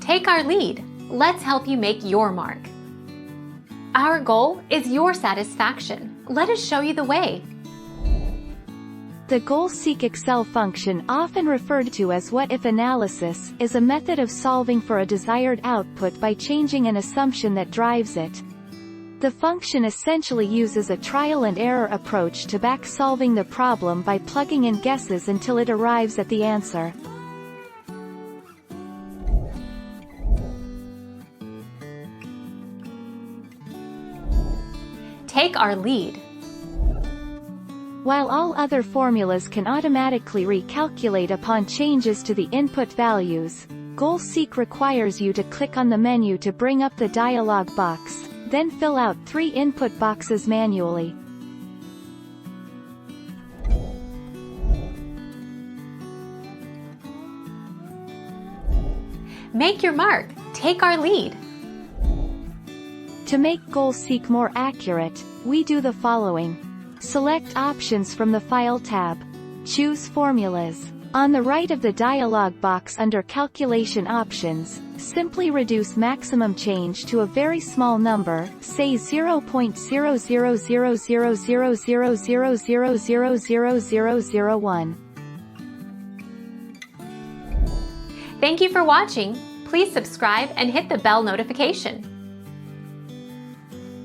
Take our lead. Let's help you make your mark. Our goal is your satisfaction. Let us show you the way. The goal-seek Excel function, often referred to as what-if analysis, is a method of solving for a desired output by changing an assumption that drives it. The function essentially uses a trial-and-error approach to back-solving the problem by plugging in guesses until it arrives at the answer. Take our lead. While all other formulas can automatically recalculate upon changes to the input values, goal-seek requires you to click on the menu to bring up the dialog box, then fill out 3 input boxes manually. Make your mark. Take our lead. To make goal-seek more accurate, we do the following. Select Options from the File tab. Choose Formulas. On the right of the dialog box under Calculation Options, simply reduce maximum change to a very small number, say 0.00000000000001. Thank you for watching. Please subscribe and hit the bell notification.